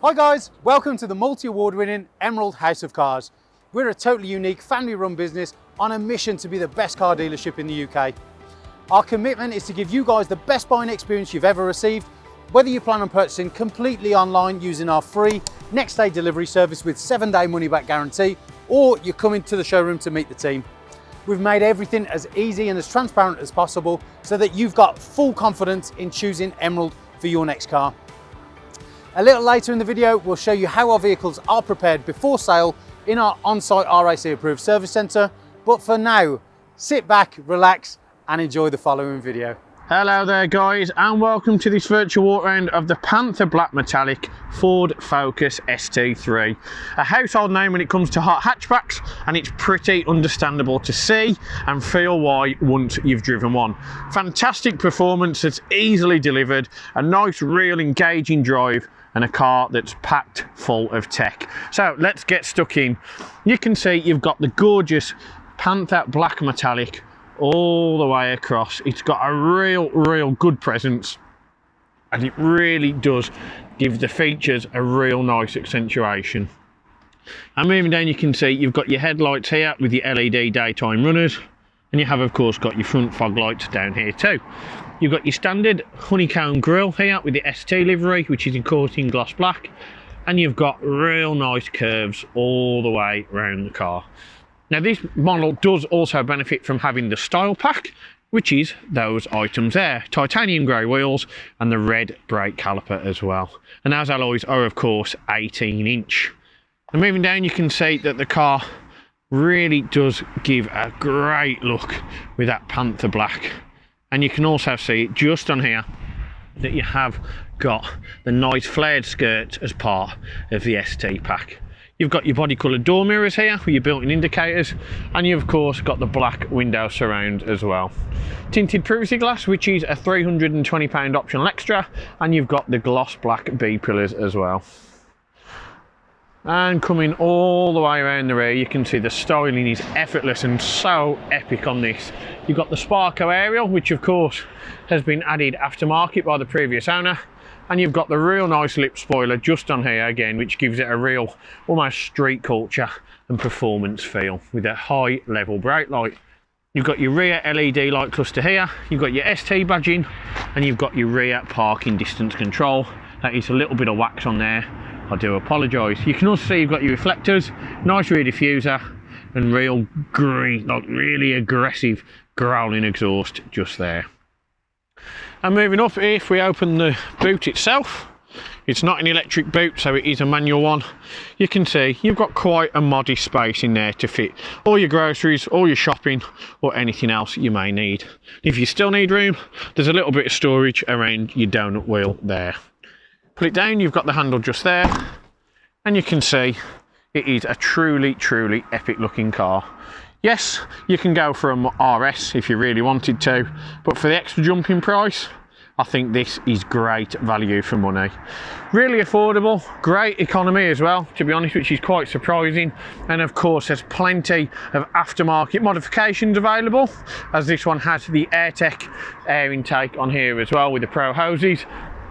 Hi guys, welcome to the multi-award winning Emerald House of Cars. We're a totally unique family run business on a mission to be the best car dealership in the UK. Our commitment is to give you guys the best buying experience you've ever received, whether you plan on purchasing completely online using our free next day delivery service with 7-day money back guarantee, or you're coming to the showroom to meet the team. We've made everything as easy and as transparent as possible so that you've got full confidence in choosing Emerald for your next car. A little later in the video, we'll show you how our vehicles are prepared before sale in our on-site RAC approved service centre. But for now, sit back, relax and enjoy the following video. Hello there guys, and welcome to this virtual walk around of the Panther Black Metallic Ford Focus ST-3. A household name when it comes to hot hatchbacks, and it's pretty understandable to see and feel why once you've driven one. Fantastic performance that's easily delivered, a nice real engaging drive, and a car that's packed full of tech. So let's get stuck in. You can see you've got the gorgeous Panther Black Metallic all the way across. It's got a real good presence, and it really does give the features a real nice accentuation. And moving down, you can see you've got your headlights here with your LED daytime runners, and you have of course got your front fog lights down here too. You've got your standard honeycomb grille here with the ST livery, which is in coating gloss black, and you've got real nice curves all the way around the car. Now this model does also benefit from having the style pack, which is those items there, titanium grey wheels and the red brake caliper as well. And those alloys are of course 18-inch. And moving down, you can see that the car really does give a great look with that Panther Black. And you can also see just on here that you have got the nice flared skirts as part of the ST pack. You've got your body coloured door mirrors here with your built-in indicators, and you've of course got the black window surround as well. Tinted privacy glass, which is a £320 optional extra, and you've got the gloss black B pillars as well. And coming all the way around the rear, you can see the styling is effortless and so epic on this. You've got the Sparko aerial, which of course has been added aftermarket by the previous owner. And you've got the real nice lip spoiler just on here again, which gives it a real almost street culture and performance feel with a high level brake light. You've got your rear LED light cluster here, you've got your ST badging, and you've got your rear parking distance control. That is a little bit of wax on there, I do apologise. You can also see you've got your reflectors, nice rear diffuser, and real green, like really aggressive growling exhaust just there. And moving up, if we open the boot itself, it's not an electric boot, so it is a manual one. You can see you've got quite a modest space in there to fit all your groceries, all your shopping, or anything else you may need. If you still need room, there's a little bit of storage around your donut wheel there. Put it down, you've got the handle just there, and you can see it is a truly epic looking car. Yes, you can go for a RS if you really wanted to, but for the extra jumping price, I think this is great value for money. Really affordable, great economy as well, to be honest, which is quite surprising. And of course, there's plenty of aftermarket modifications available, as this one has the AirTech air intake on here as well with the Pro hoses.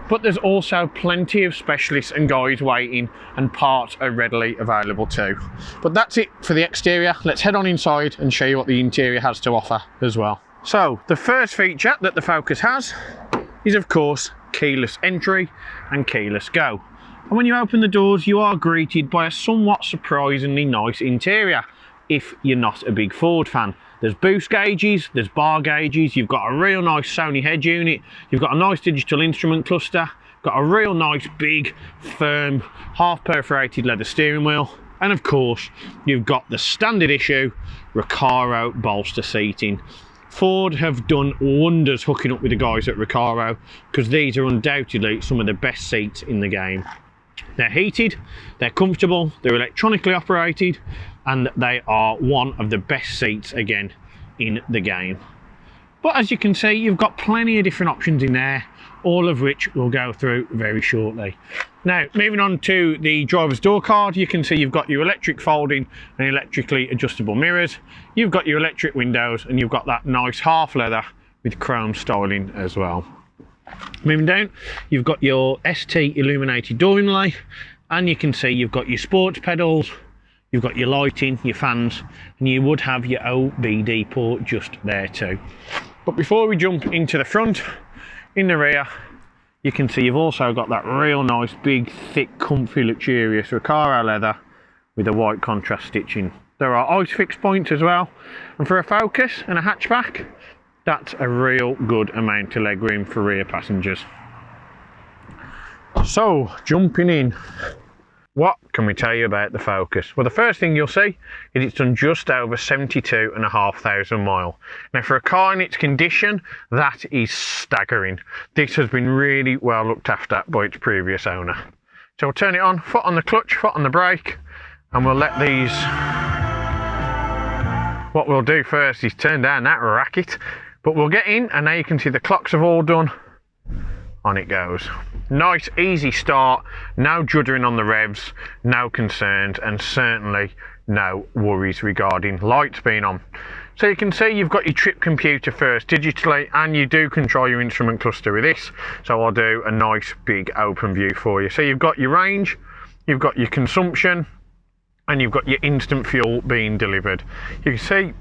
But there's also plenty of specialists and guys waiting, and parts are readily available too. But that's it for the exterior. Let's head on inside and show you what the interior has to offer as well. So the first feature that the Focus has is of course keyless entry and keyless go. And when you open the doors, you are greeted by a somewhat surprisingly nice interior if you're not a big Ford fan. There's boost gauges, there's bar gauges, you've got a real nice Sony head unit, you've got a nice digital instrument cluster, got a real nice big firm half perforated leather steering wheel, and of course you've got the standard issue Recaro bolster seating. Ford have done wonders hooking up with the guys at Recaro, because these are undoubtedly some of the best seats in the game. They're heated, they're comfortable, they're electronically operated, and they are one of the best seats again in the game. But as you can see, you've got plenty of different options in there, all of which we'll go through very shortly. Now, moving on to the driver's door card, you can see you've got your electric folding and electrically adjustable mirrors. You've got your electric windows, and you've got that nice half leather with chrome styling as well. Moving down, you've got your ST illuminated door inlay, And you can see you've got your sports pedals, you've got your lighting, your fans, and you would have your OBD port just there too. But before we jump into the front, in the rear, you can see you've also got that real nice, big, thick, comfy, luxurious Recaro leather with a white contrast stitching. There are Isofix points as well, and for a Focus and a hatchback, that's a real good amount of legroom for rear passengers. So, jumping in, what can we tell you about the Focus? Well, the first thing you'll see is it's done just over 72,500 miles. Now, for a car in its condition, that is staggering. This has been really well looked after by its previous owner. So we'll turn it on, foot on the clutch, foot on the brake, and we'll let these... What we'll do first is turn down that racket, but we'll get in, and now you can see the clocks have all done. On it goes. Nice, easy start, no juddering on the revs, no concerns, and certainly no worries regarding lights being on. So you can see you've got your trip computer first digitally, and you do control your instrument cluster with this. So I'll do a nice big open view for you. So you've got your range, you've got your consumption, and you've got your instant fuel being delivered. You can see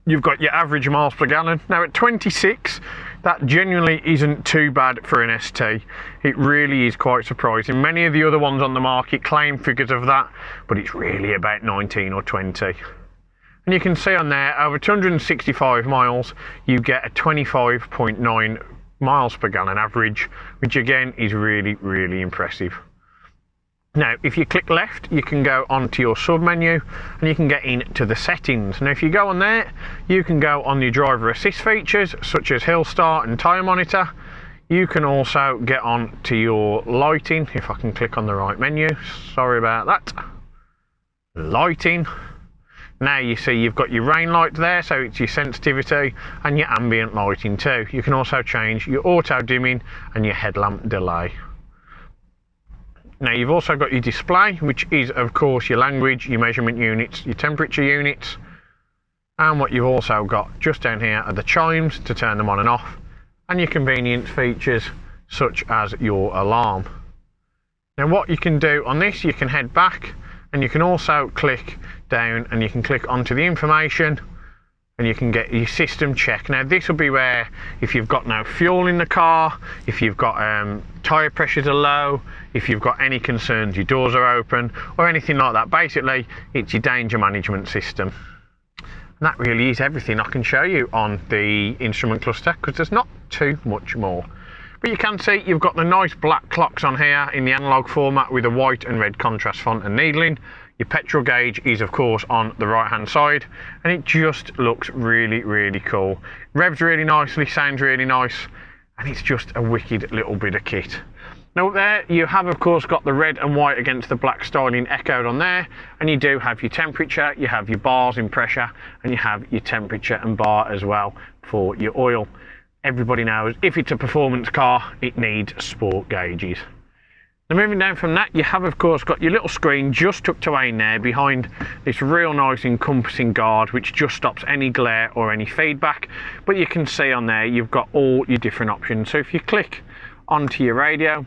you've got your average miles per gallon. Now at 26, that genuinely isn't too bad for an ST. It really is quite surprising. Many of the other ones on the market claim figures of that, but it's really about 19 or 20. And you can see on there, over 265 miles, you get a 25.9 miles per gallon average, which again is really, really impressive. Now, if you click left, you can go onto your sub menu and you can get into the settings. Now, if you go on there, you can go on your driver assist features such as hill start and tyre monitor. You can also get on to your lighting, if I can click on the right menu. Sorry about that. Lighting. Now you see you've got your rain light there, so it's your sensitivity, and your ambient lighting too. You can also change your auto dimming and your headlamp delay. Now you've also got your display, which is of course your language, your measurement units, your temperature units, and what you've also got just down here are the chimes to turn them on and off, and your convenience features such as your alarm. Now what you can do on this, you can head back and you can also click down and you can click onto the information and you can get your system check. Now this will be where if you've got no fuel in the car, if you've got tyre pressures are low, if you've got any concerns your doors are open or anything like that. Basically it's your danger management system. And that really is everything I can show you on the instrument cluster, because there's not too much more. But you can see you've got the nice black clocks on here in the analog format with a white and red contrast font and needling. Your petrol gauge is of course on the right hand side, and it just looks really, really cool. Revs really nicely, sounds really nice, and it's just a wicked little bit of kit. Now up there you have of course got the red and white against the black styling echoed on there, and you do have your temperature, you have your bars in pressure, and you have your temperature and bar as well for your oil. Everybody knows if it's a performance car it needs sport gauges. Now moving down from that, you have of course got your little screen just tucked away in there behind this real nice encompassing guard, which just stops any glare or any feedback. But you can see on there you've got all your different options. So if you click onto your radio,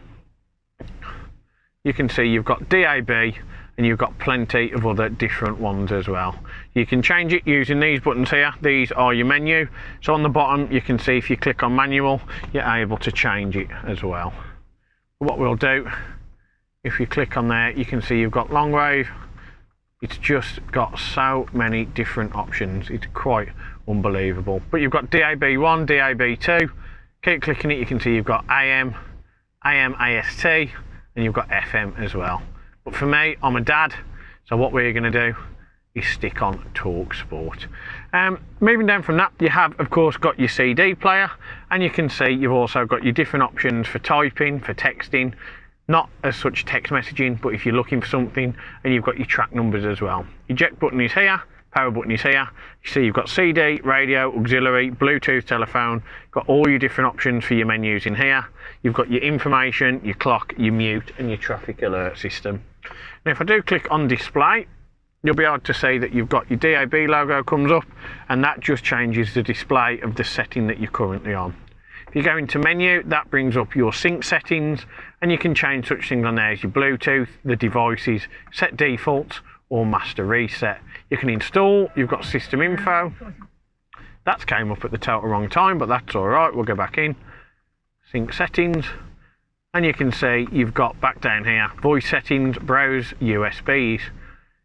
you can see you've got DAB and you've got plenty of other different ones as well. You can change it using these buttons here. These are your menu. So on the bottom you can see if you click on manual you're able to change it as well. What we'll do, if you click on there, you can see you've got long wave. It's just got so many different options. It's quite unbelievable. But you've got DAB1, DAB2. Keep clicking it, you can see you've got AM, AM AST, and you've got FM as well. But for me, I'm a dad, so what we're going to do is stick on Talk Sport. Moving down from that, you have of course got your CD player, and you can see you've also got your different options for typing, for texting, not as such text messaging, but if you're looking for something, and you've got your track numbers as well. Your eject button is here, power button is here. You see you've got CD, radio, auxiliary, Bluetooth, telephone, got all your different options for your menus in here. You've got your information, your clock, your mute, and your traffic alert system. Now if I do click on display, you'll be able to see that you've got your DAB logo comes up, and that just changes the display of the setting that you're currently on. If If you go into menu, that brings up your sync settings, and you can change such things on there as your Bluetooth, the devices, set defaults, or master reset. You can install, you've got system info. That's came up at the total wrong time, but that's all right. We'll go back in, sync settings, and you can see you've got back down here, voice settings, browse USBs.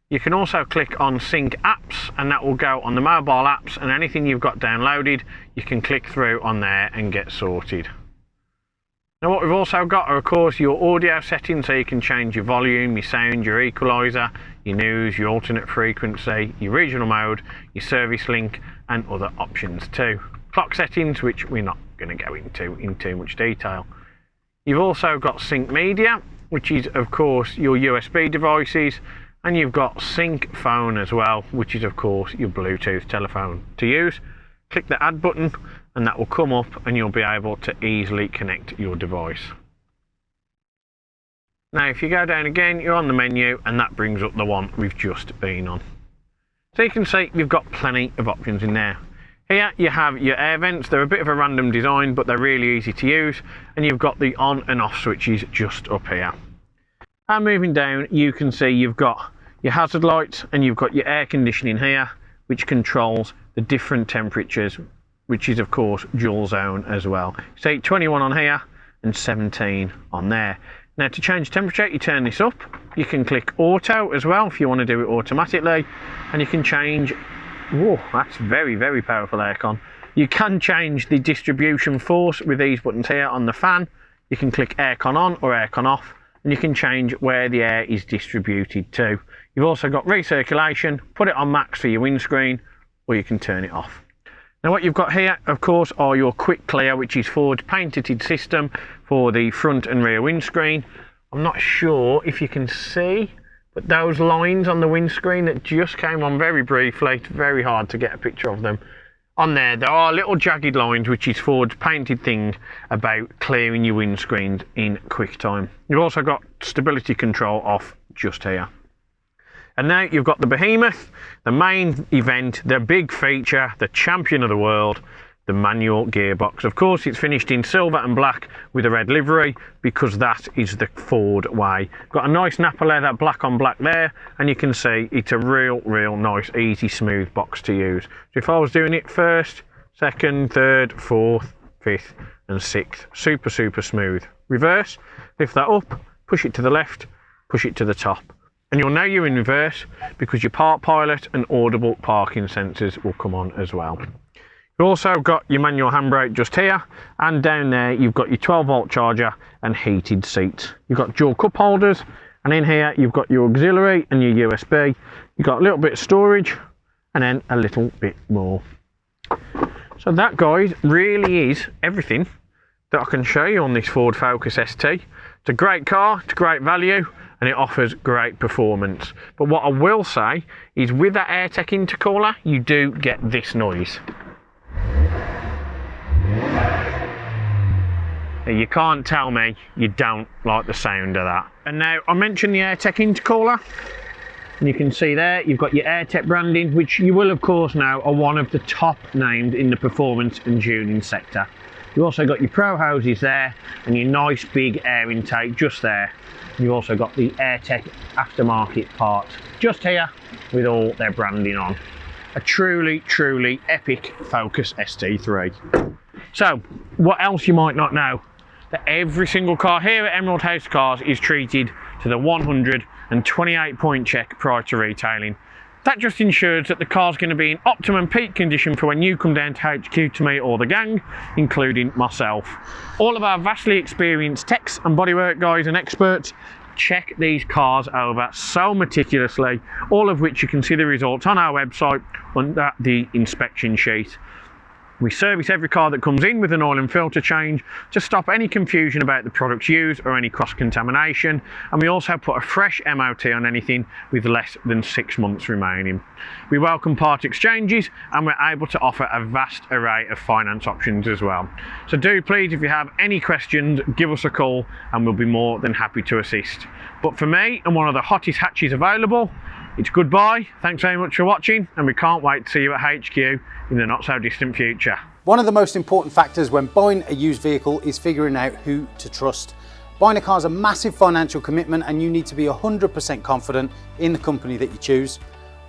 You can also click on sync apps, and that will go on the mobile apps, and anything you've got downloaded, you can click through on there and get sorted. Now what we've also got are of course your audio settings, so you can change your volume, your sound, your equalizer, your news, your alternate frequency, your regional mode, your service link, and other options too. Clock settings, which we're not going to go into in too much detail. You've also got Sync Media, which is of course your USB devices, and you've got Sync Phone as well, which is of course your Bluetooth telephone to use. Click the add button and that will come up, and you'll be able to easily connect your device. Now if you go down again, you're on the menu, and that brings up the one we've just been on. So you can see we've got plenty of options in there. Here you have your air vents. They're a bit of a random design, but they're really easy to use, and you've got the on and off switches just up here. And moving down, you can see you've got your hazard lights, and you've got your air conditioning here, which controls the different temperatures, which is of course dual zone as well. So 21 on here and 17 on there. Now to change temperature, you turn this up. You can click auto as well if you want to do it automatically, and you can change, whoa, that's very, very powerful aircon. You can change the distribution force with these buttons here on the fan. You can click aircon on or aircon off, and you can change where the air is distributed to. You've also got recirculation, put it on max for your windscreen, or you can turn it off. Now what you've got here, of course, are your Quickclear, which is forward painted system for the front and rear windscreen. I'm not sure if you can see, but those lines on the windscreen that just came on very briefly, it's very hard to get a picture of them. On there are little jagged lines, which is Ford's painted thing about clearing your windscreens in quick time. You've also got stability control off just here. And now you've got the behemoth, the main event, the big feature, the champion of the world, the manual gearbox. Of course, it's finished in silver and black with a red livery, because that is the Ford way. Got a nice Napa leather black on black there, and you can see it's a real nice, easy, smooth box to use. So if I was doing it first, second, third, fourth, fifth, and sixth, super smooth. Reverse, lift that up, push it to the left, push it to the top. And you'll know you're in reverse because your park pilot and audible parking sensors will come on as well. You've also got your manual handbrake just here, and down there you've got your 12-volt charger and heated seats. You've got dual cup holders, and in here you've got your auxiliary and your USB. You've got a little bit of storage, and then a little bit more. So that, guys, really is everything that I can show you on this Ford Focus ST. It's a great car, it's great value, and it offers great performance. But what I will say is with that Tech Intercooler, you do get this noise. Now, you can't tell me you don't like the sound of that. And now I mentioned the Tech Intercooler, and you can see there you've got your Tech branding, which you will of course know are one of the top named in the performance and tuning sector. You've also got your Pro hoses there, and your nice big air intake just there. You've also got the Tech aftermarket parts just here with all their branding on. A truly epic Focus ST-3. So what else you might not know, that every single car here at Emerald House Cars is treated to the 128 point check prior to retailing. That just ensures that the car's going to be in optimum peak condition for when you come down to HQ to meet all the gang, including myself. All of our vastly experienced techs and bodywork guys and experts check these cars over so meticulously, all of which you can see the results on our website under the inspection sheet. We service every car that comes in with an oil and filter change to stop any confusion about the products used or any cross-contamination, and we also put a fresh MOT on anything with less than 6 months remaining. We welcome part exchanges, and we're able to offer a vast array of finance options as well. So do please, if you have any questions, give us a call and we'll be more than happy to assist. But for me and one of the hottest hatches available, it's goodbye, thanks very much for watching, and we can't wait to see you at HQ in the not so distant future. One of the most important factors when buying a used vehicle is figuring out who to trust. Buying a car is a massive financial commitment and you need to be 100% confident in the company that you choose.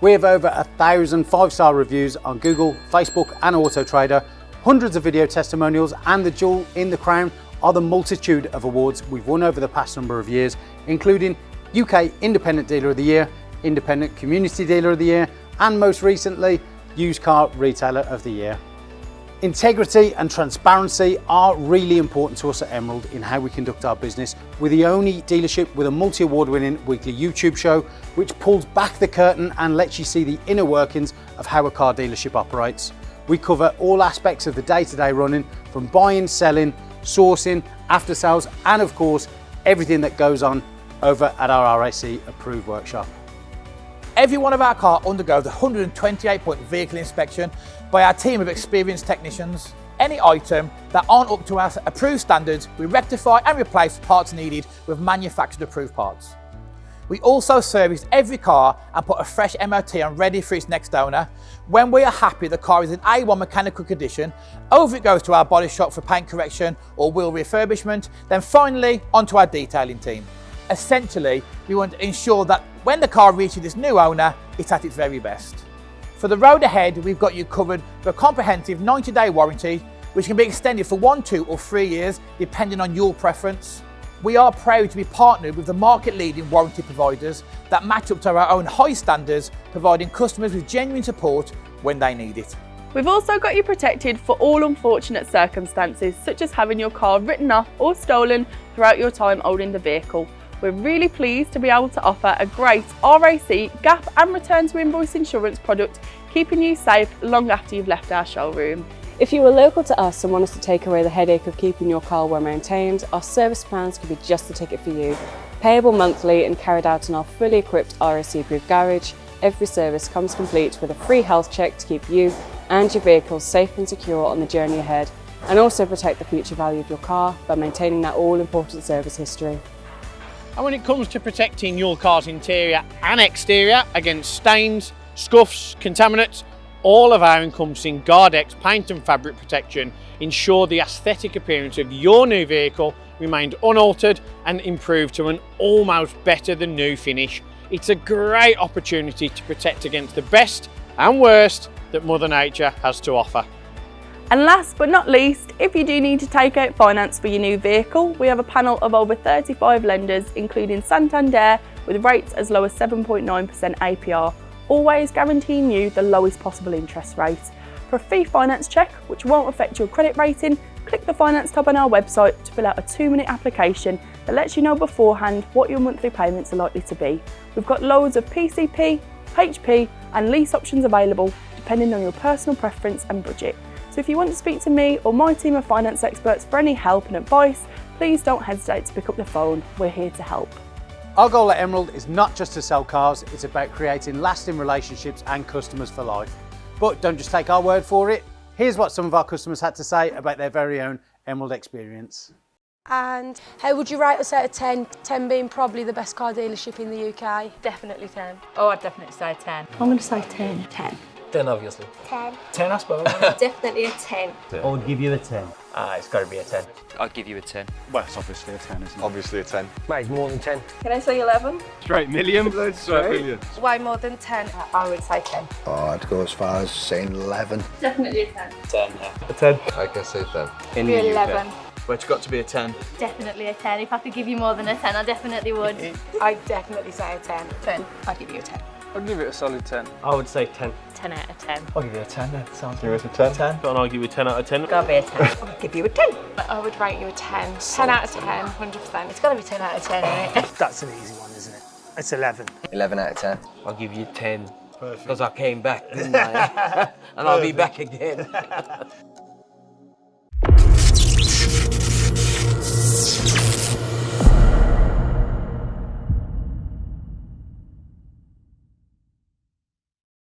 We have over 1,000 5-star reviews on Google, Facebook and Auto Trader, hundreds of video testimonials, and the jewel in the crown are the multitude of awards we've won over the past number of years, including UK Independent Dealer of the Year, Independent Community Dealer of the Year, and most recently, Used Car Retailer of the Year. Integrity and transparency are really important to us at Emerald in how we conduct our business. We're the only dealership with a multi-award winning weekly YouTube show which pulls back the curtain and lets you see the inner workings of how a car dealership operates. We cover all aspects of the day-to-day running, from buying, selling, sourcing, after sales, and of course everything that goes on over at our RAC approved workshop. Every one of our cars undergoes a 128-point vehicle inspection by our team of experienced technicians. Any item that aren't up to our approved standards, we rectify and replace parts needed with manufactured approved parts. We also service every car and put a fresh MOT on ready for its next owner. When we are happy the car is in A1 mechanical condition, over it goes to our body shop for paint correction or wheel refurbishment, then finally onto our detailing team. Essentially, we want to ensure that when the car reaches its new owner, it's at its very best. For the road ahead, we've got you covered with a comprehensive 90-day warranty, which can be extended for 1, 2 or 3 years, depending on your preference. We are proud to be partnered with the market-leading warranty providers that match up to our own high standards, providing customers with genuine support when they need it. We've also got you protected for all unfortunate circumstances, such as having your car written off or stolen throughout your time owning the vehicle. We're really pleased to be able to offer a great RAC, gap and return to invoice insurance product, keeping you safe long after you've left our showroom. If you are local to us and want us to take away the headache of keeping your car well maintained, our service plans could be just the ticket for you. Payable monthly and carried out in our fully equipped RAC approved garage, every service comes complete with a free health check to keep you and your vehicle safe and secure on the journey ahead, and also protect the future value of your car by maintaining that all-important service history. And when it comes to protecting your car's interior and exterior against stains, scuffs, contaminants, all of our encompassing Guardex paint and fabric protection ensure the aesthetic appearance of your new vehicle remained unaltered and improved to an almost better than new finish. It's a great opportunity to protect against the best and worst that Mother Nature has to offer. And last but not least, if you do need to take out finance for your new vehicle, we have a panel of over 35 lenders, including Santander, with rates as low as 7.9% APR, always guaranteeing you the lowest possible interest rate. For a free finance check, which won't affect your credit rating, click the finance tab on our website to fill out a 2-minute application that lets you know beforehand what your monthly payments are likely to be. We've got loads of PCP, HP and lease options available, depending on your personal preference and budget. So if you want to speak to me or my team of finance experts for any help and advice, please don't hesitate to pick up the phone. We're here to help. Our goal at Emerald is not just to sell cars, it's about creating lasting relationships and customers for life. But don't just take our word for it. Here's what some of our customers had to say about their very own Emerald experience. And how would you rate us out of 10? 10 being probably the best car dealership in the UK. Definitely 10. Oh, I'd definitely say 10. I'm going to say 10. 10. 10 obviously. 10. 10 I suppose. Definitely a 10. I would give you a 10. It's got to be a 10. I'd give you a 10. Well, it's obviously a 10, isn't it? Obviously a 10. Mate, more than 10. Can I say 11? Straight million. Straight million. Way more than 10. I would say 10. Oh, I'd go as far as saying 11. Definitely a 10. 10, yeah. A 10. I can say 10. In the 11. But it's got to be a 10. Definitely a 10. If I could give you more than a 10, I definitely would. I'd definitely say a 10. 10. I'd give you a 10. I'd give it a solid 10. I would say 10. 10 out of 10. I'll give you a 10 then. Sounds Give us a 10. 10. And I'll give you a 10 out of 10. Gotta be a 10. I'd give you a 10. I would rate you a 10. 10 out of 10, 100%. It's gotta be 10 out of 10, isn't it? That's an easy one, isn't it? It's 11. 11 out of 10. I'll give you 10. Because I came back, didn't I? And I'll be back again.